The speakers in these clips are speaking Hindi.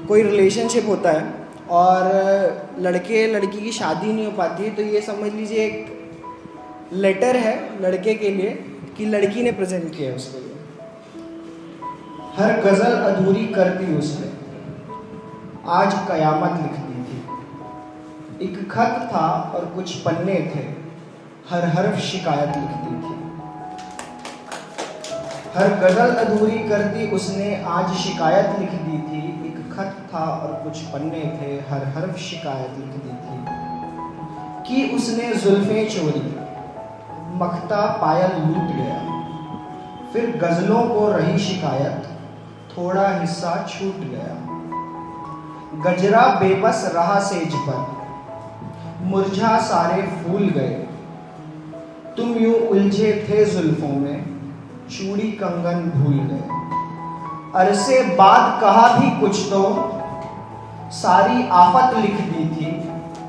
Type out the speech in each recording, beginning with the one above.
कोई रिलेशनशिप होता है और लड़के लड़की की शादी नहीं हो पाती, तो ये समझ लीजिए एक लेटर है लड़के के लिए कि लड़की ने प्रेजेंट किया है उसके लिए। हर गज़ल अधूरी कर दी उसने, आज कयामत लिख दी थी। एक खत था और कुछ पन्ने थे, हर हर्फ शिकायत लिख दी थी। हर गज़ल अधूरी कर दी उसने, आज शिकायत लिख दी थी। एक खत था और कुछ पन्ने थे, हर हर्फ शिकायत लिख दी थी। कि उसने जुल्फें चोरी, मखता पायल लूट गया। फिर गज़लों को रही शिकायत, थोड़ा हिस्सा छूट गया। गजरा बेबस रहा सेज पर, मुरझा सारे फूल गए। तुम यूं उलझे थे जुल्फों में, चूड़ी कंगन भूल गए। अरसे बाद कहा भी कुछ तो, सारी आफत लिख दी थी।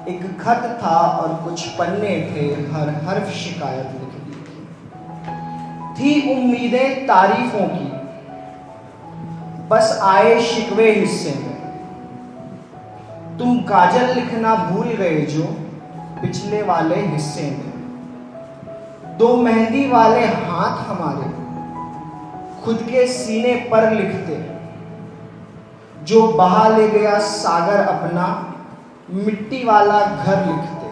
एक खत था और कुछ पन्ने थे, हर हर्फ शिकायत लिख दी थी उम्मीदें तारीफों की, बस आए शिकवे हिस्से में। तुम काजल लिखना भूल गए जो पिछले वाले हिस्से में। दो मेहंदी वाले हाथ हमारे खुद के सीने पर लिखते, जो बहा ले गया सागर अपना मिट्टी वाला घर लिखते।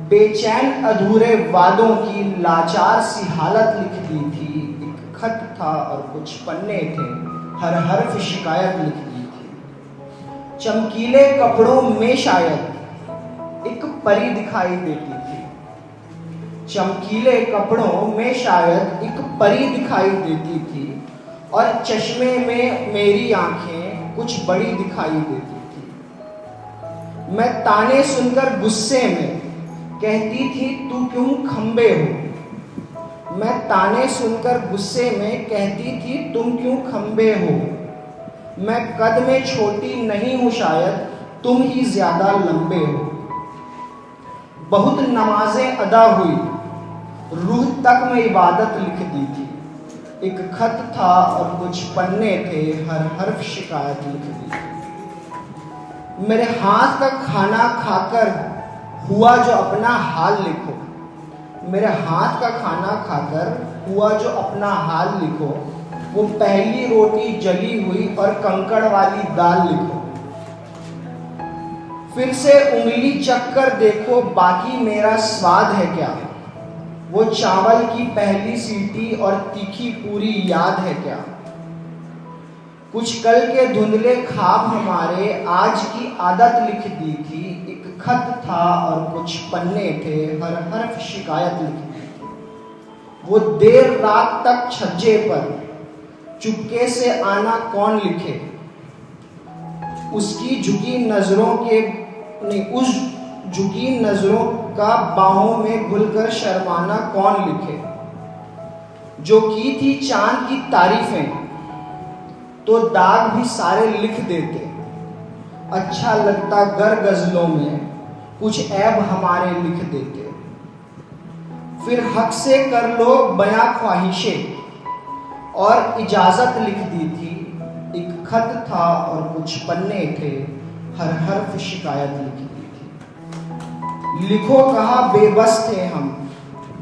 बेचैन अधूरे वादों की लाचार सी हालत लिख दी थी। एक खत था और कुछ पन्ने थे, हर हर्फ शिकायत लिख दी थी। चमकीले कपड़ों में शायद एक परी दिखाई देती थी। चमकीले कपड़ों में शायद एक परी दिखाई देती थी, और चश्मे में मेरी आंखें कुछ बड़ी दिखाई देती थी। मैं ताने सुनकर गुस्से में कहती थी तू क्यों खंबे हो। मैं ताने सुनकर गुस्से में कहती थी तुम क्यों खंबे हो। मैं कद में छोटी नहीं हूं शायद, तुम ही ज्यादा लंबे हो। बहुत नमाजें अदा हुई, रूह तक में इबादत लिख दी थी। एक खत था और कुछ पन्ने थे, हर हर्फ शिकायत लिख दी थी। मेरे हाथ का खाना खाकर हुआ जो अपना हाल लिखो। मेरे हाथ का खाना खाकर हुआ जो अपना हाल लिखो। वो पहली रोटी जली हुई और कंकड़ वाली दाल लिखो। फिर से उंगली चखकर देखो बाकी मेरा स्वाद है क्या। वो चावल की पहली सीटी और तीखी पूरी याद है क्या। कुछ कल के धुंधले ख्वाब हमारे आज की आदत लिख दी थी। एक खत था और कुछ पन्ने थे, हर हर्फ शिकायत लिख दी थी। वो देर रात तक छज्जे पर चुपके से आना कौन लिखे। उसकी झुकी नजरों के उस झुकी नजरों का बाहों में घुलकर शर्माना कौन लिखे। जो की थी चांद की तारीफें तो दाग भी सारे लिख देते। अच्छा लगता गर गजलों में कुछ ऐब हमारे लिख देते। फिर हक से कर लो बयां ख्वाहिशें और इजाजत लिख दी थी। एक खत था और कुछ पन्ने थे, हर हर्फ शिकायत लिख दी थी। लिखो कहा बेबस थे हम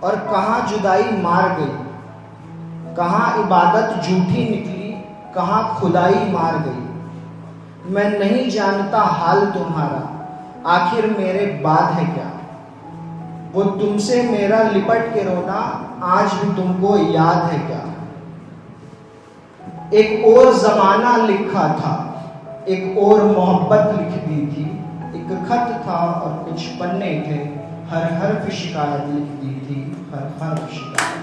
और कहाँ जुदाई मार गई। कहाँ इबादत झूठी निकली, कहाँ खुदाई मार गई। मैं नहीं जानता हाल तुम्हारा, आखिर मेरे बाद है क्या। वो तुमसे मेरा लिपट के रोना आज भी तुमको याद है क्या। एक और जमाना लिखा था, एक और मोहब्बत लिख दी थी। एक खत था और कुछ पन्ने थे, हर हर्फ शिकायत लिख दी थी। हर हर्फ शिकायत।